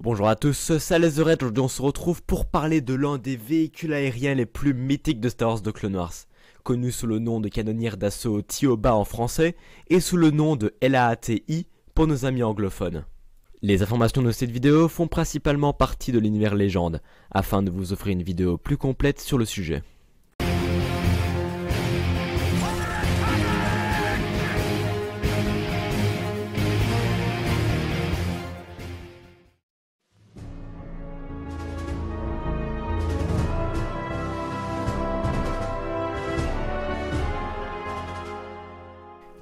Bonjour à tous, c'est Alex The Red. Aujourd'hui on se retrouve pour parler de l'un des véhicules aériens les plus mythiques de Star Wars de Clone Wars, connu sous le nom de canonnière d'assaut Tioba en français et sous le nom de LAAT-I pour nos amis anglophones. Les informations de cette vidéo font principalement partie de l'univers légende, afin de vous offrir une vidéo plus complète sur le sujet.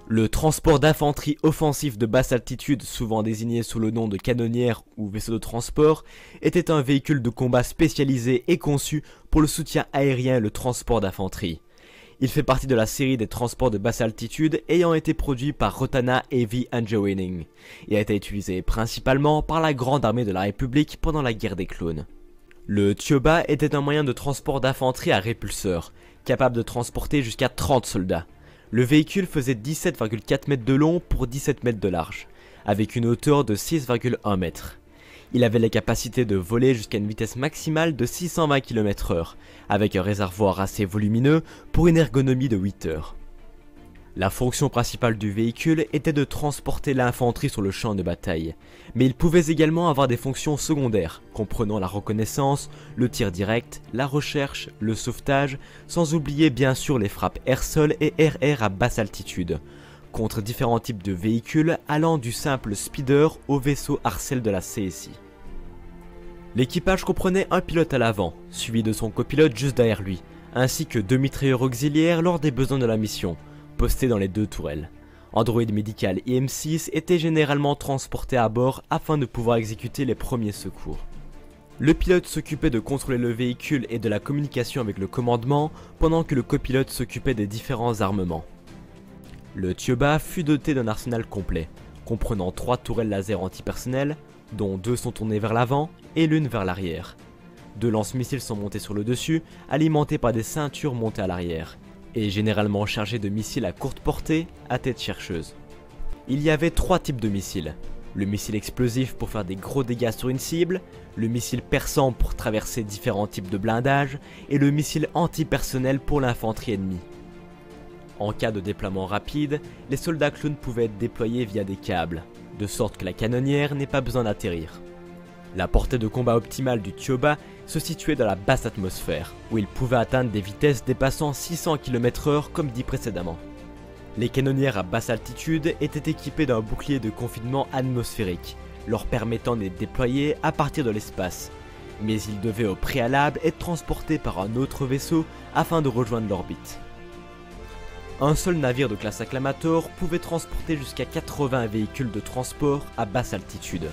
Le transport d'infanterie offensif de basse altitude, souvent désigné sous le nom de canonnière ou vaisseau de transport, était un véhicule de combat spécialisé et conçu pour le soutien aérien et le transport d'infanterie. Il fait partie de la série des transports de basse altitude ayant été produit par Rotana Heavy Engineering et a été utilisé principalement par la Grande Armée de la République pendant la guerre des clones. Le Tioba était un moyen de transport d'infanterie à répulseur, capable de transporter jusqu'à 30 soldats. Le véhicule faisait 17,4 mètres de long pour 17 mètres de large, avec une hauteur de 6,1 mètres. Il avait la capacité de voler jusqu'à une vitesse maximale de 620 km/h, avec un réservoir assez volumineux pour une ergonomie de 8 heures. La fonction principale du véhicule était de transporter l'infanterie sur le champ de bataille, mais il pouvait également avoir des fonctions secondaires, comprenant la reconnaissance, le tir direct, la recherche, le sauvetage, sans oublier bien sûr les frappes air-sol et air-air à basse altitude, contre différents types de véhicules allant du simple speeder au vaisseau Arcel de la CSI. L'équipage comprenait un pilote à l'avant, suivi de son copilote juste derrière lui, ainsi que 2 mitrailleurs auxiliaires lors des besoins de la mission, postés dans les 2 tourelles. Android médical IM-6 était généralement transporté à bord afin de pouvoir exécuter les premiers secours. Le pilote s'occupait de contrôler le véhicule et de la communication avec le commandement, pendant que le copilote s'occupait des différents armements. Le Tioba fut doté d'un arsenal complet, comprenant 3 tourelles laser antipersonnelles, dont 2 sont tournées vers l'avant et l'une vers l'arrière. 2 lance-missiles sont montés sur le dessus, alimentés par des ceintures montées à l'arrière, et généralement chargé de missiles à courte portée à tête chercheuse. Il y avait 3 types de missiles, le missile explosif pour faire des gros dégâts sur une cible, le missile perçant pour traverser différents types de blindage, et le missile antipersonnel pour l'infanterie ennemie. En cas de déploiement rapide, les soldats clones pouvaient être déployés via des câbles, de sorte que la canonnière n'ait pas besoin d'atterrir. La portée de combat optimale du Tioba se situait dans la basse atmosphère, où il pouvait atteindre des vitesses dépassant 600 km/h comme dit précédemment. Les canonnières à basse altitude étaient équipées d'un bouclier de confinement atmosphérique, leur permettant d'être déployés à partir de l'espace, mais ils devaient au préalable être transportés par un autre vaisseau afin de rejoindre l'orbite. Un seul navire de classe Acclamator pouvait transporter jusqu'à 80 véhicules de transport à basse altitude,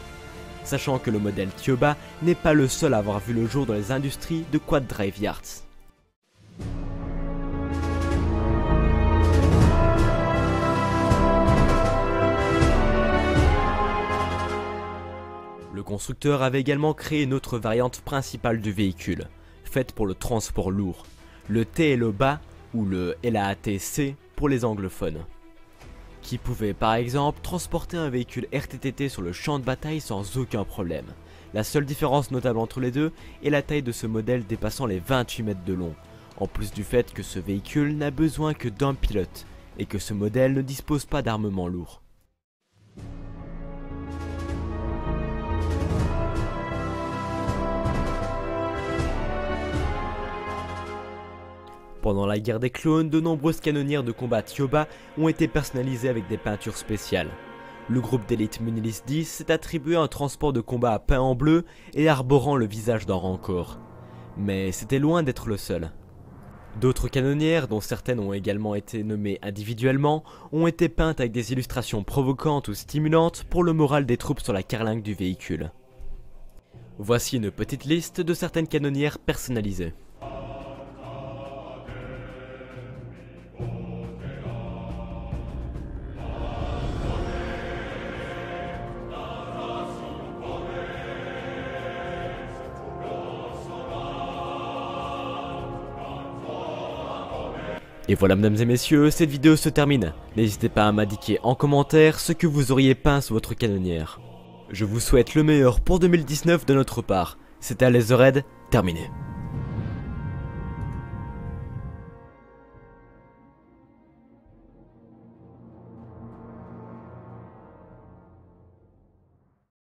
sachant que le modèle Tioba n'est pas le seul à avoir vu le jour dans les industries de Quad Drive Yards. Le constructeur avait également créé une autre variante principale du véhicule, faite pour le transport lourd, le TLOBA ou le LAAT-C pour les anglophones, qui pouvait par exemple transporter un véhicule RTTT sur le champ de bataille sans aucun problème. La seule différence notable entre les deux est la taille de ce modèle dépassant les 28 mètres de long, en plus du fait que ce véhicule n'a besoin que d'un pilote, et que ce modèle ne dispose pas d'armement lourd. Pendant la guerre des clones, de nombreuses canonnières de combat Tioba ont été personnalisées avec des peintures spéciales. Le groupe d'élite Munilis 10 s'est attribué un transport de combat peint en bleu et arborant le visage d'un rancor. Mais c'était loin d'être le seul. D'autres canonnières, dont certaines ont également été nommées individuellement, ont été peintes avec des illustrations provocantes ou stimulantes pour le moral des troupes sur la carlingue du véhicule. Voici une petite liste de certaines canonnières personnalisées. Et voilà mesdames et messieurs, cette vidéo se termine. N'hésitez pas à m'indiquer en commentaire ce que vous auriez peint sur votre canonnière. Je vous souhaite le meilleur pour 2019 de notre part. C'était Laserhead, terminé.